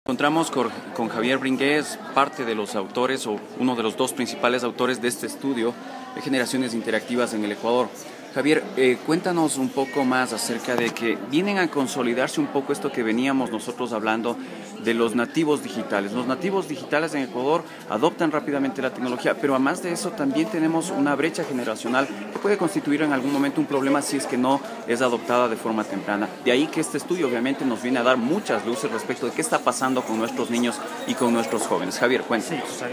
Encontramos con Javier Bringués, parte de los autores o uno de los dos principales autores de este estudio de generaciones interactivas en el Ecuador. Javier, cuéntanos un poco más acerca de que vienen a consolidarse un poco esto que veníamos nosotros hablando de los nativos digitales. Los nativos digitales en Ecuador adoptan rápidamente la tecnología, pero además de eso también tenemos una brecha generacional que puede constituir en algún momento un problema si es que no es adoptada de forma temprana. De ahí que este estudio obviamente nos viene a dar muchas luces respecto de qué está pasando con nuestros niños y con nuestros jóvenes. Javier, cuéntanos. Sí, o sea,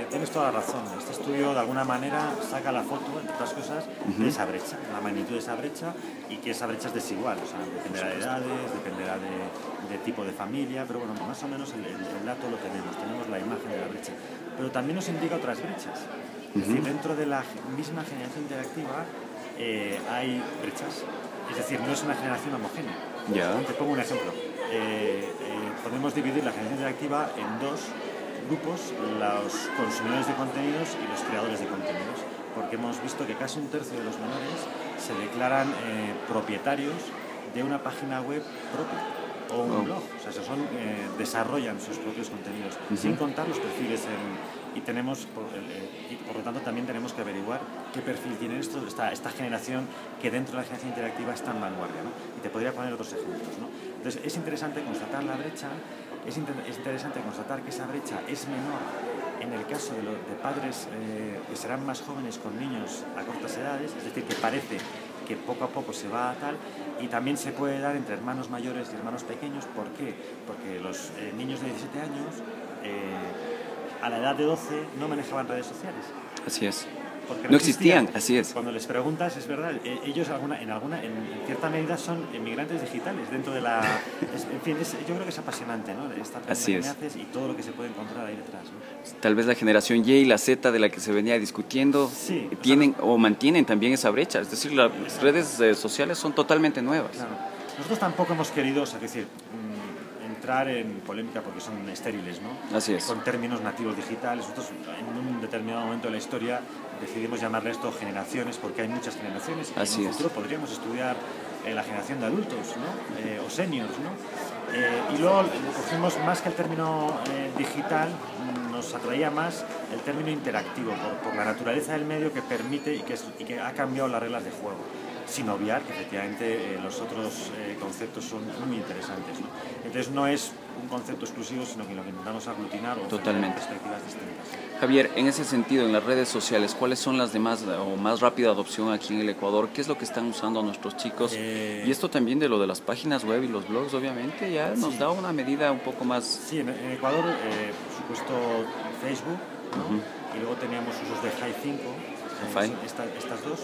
tienes toda la razón. Este estudio de alguna manera saca la foto, entre otras cosas, de esa brecha, la magnitud de esa brecha, y que esa brecha es desigual, o sea, dependerá de edades, dependerá de tipo de familia, pero bueno, más o menos el dato lo tenemos la imagen de la brecha. Pero también nos indica otras brechas. Es decir, dentro de la misma generación interactiva hay brechas. Es decir, no es una generación homogénea. Ya. Te pongo un ejemplo. Podemos dividir la generación interactiva en dos grupos, los consumidores de contenidos y los creadores de contenidos, porque hemos visto que casi un tercio de los menores se declaran propietarios de una página web propia o un blog, o sea, desarrollan sus propios contenidos, sin contar los perfiles y por lo tanto también tenemos que averiguar qué perfil tiene esta generación que dentro de la generación interactiva está en vanguardia, ¿no? Y te podría poner otros ejemplos, ¿no? Entonces es interesante constatar la brecha, es interesante constatar que esa brecha es menor en el caso de padres que serán más jóvenes con niños a cortas edades, es decir, que parece que poco a poco se va a tal, y también se puede dar entre hermanos mayores y hermanos pequeños. ¿Por qué? Porque los niños de 17 años a la edad de 12 no manejaban redes sociales. Así es. Porque no existían, así es. Cuando les preguntas, es verdad, ellos en cierta medida son emigrantes digitales dentro de la... en fin, yo creo que es apasionante, ¿no? Esta pregunta que me haces y todo lo que se puede encontrar ahí detrás, ¿no? Tal vez la generación Y y la Z de la que se venía discutiendo sí, tienen o mantienen también esa brecha. Es decir, las redes sociales son totalmente nuevas. Claro. Nosotros tampoco hemos querido, entrar en polémica porque son estériles, ¿no? Así es. Con términos nativos digitales. Nosotros en un determinado momento de la historia decidimos llamarle esto generaciones porque hay muchas generaciones y en un futuro podríamos estudiar la generación de adultos, ¿no? O seniors, ¿no? Y luego cogimos más que el término digital, nos atraía más el término interactivo por la naturaleza del medio que permite y que ha cambiado las reglas de juego, sin obviar que efectivamente los otros conceptos son muy interesantes, ¿no? Entonces no es un concepto exclusivo, sino que lo que intentamos aglutinar o totalmente perspectivas distintas. Javier, en ese sentido, en las redes sociales, ¿cuáles son las de más rápida adopción aquí en el Ecuador? ¿Qué es lo que están usando nuestros chicos? Y esto también de lo de las páginas web y los blogs, obviamente, ya nos da una medida un poco más... Sí, en Ecuador, por supuesto, Facebook, ¿no? Y luego teníamos usos de Hi5, estas dos.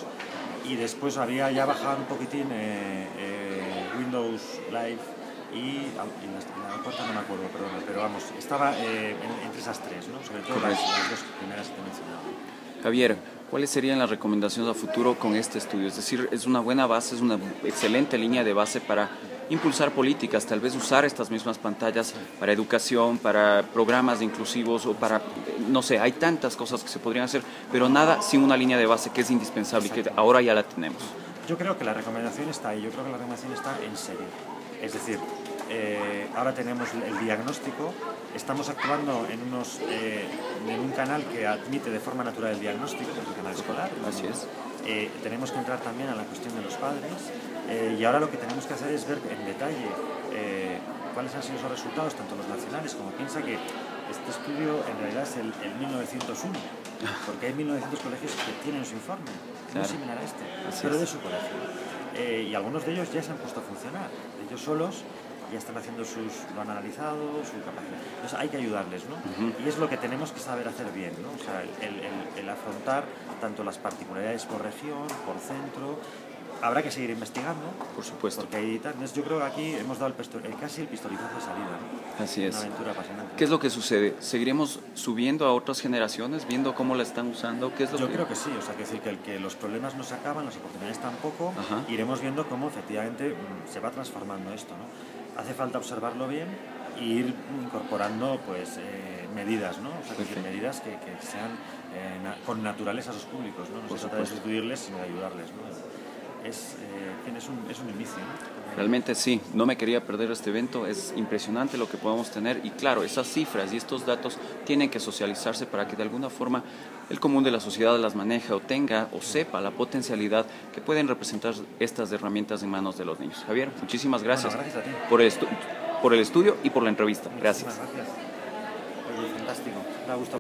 Y después había ya bajado un poquitín Windows Live y la cuarta no me acuerdo, perdón, pero vamos, estaba entre esas tres, ¿no? Sobre todo las dos primeras que te he mencionado. Javier, ¿cuáles serían las recomendaciones a futuro con este estudio? Es decir, es una buena base, es una excelente línea de base para impulsar políticas, tal vez usar estas mismas pantallas para educación, para programas inclusivos o para, no sé, hay tantas cosas que se podrían hacer, pero nada sin una línea de base que es indispensable y que ahora ya la tenemos. Yo creo que la recomendación está ahí, yo creo que la recomendación está en serio. Es decir, ahora tenemos el diagnóstico, estamos actuando en un canal que admite de forma natural el diagnóstico, que es el canal escolar. Así es. Tenemos que entrar también a la cuestión de los padres y ahora lo que tenemos que hacer es ver en detalle cuáles han sido esos resultados, tanto los nacionales como piensa que este estudio en realidad es el 1901, porque hay 1900 colegios que tienen su informe, muy similar a este, pero de su colegio. Y algunos de ellos ya se han puesto a funcionar, ellos solos ya están haciendo lo han analizado, su capacidad. Entonces hay que ayudarles, ¿no? Y es lo que tenemos que saber hacer bien, ¿no? O sea, el afrontar tanto las particularidades por región, por centro. Habrá que seguir investigando, por supuesto. Porque hay entonces yo creo que aquí hemos dado casi el pistoletazo de salida, ¿no? Así es. Una aventura apasionante. ¿Qué es lo que sucede? ¿Seguiremos subiendo a otras generaciones, viendo cómo la están usando? ¿Qué es lo Yo creo que sí, o sea, que los problemas no se acaban, las oportunidades tampoco, iremos viendo cómo efectivamente se va transformando esto, ¿no? Hace falta observarlo bien e ir incorporando pues medidas, ¿no? O sea, medidas que sean con naturales a sus públicos, ¿no? No se trata de sustituirles, sino de ayudarles, ¿no? es un inicio, ¿no? Realmente sí, no me quería perder este evento, es impresionante lo que podemos tener y claro, esas cifras y estos datos tienen que socializarse para que de alguna forma el común de la sociedad las maneje o tenga o sepa la potencialidad que pueden representar estas herramientas en manos de los niños. Javier, muchísimas gracias, Bueno, gracias a ti. por el estudio y por la entrevista. Gracias. Muchísimas gracias. Oye, fantástico. Me ha gustado.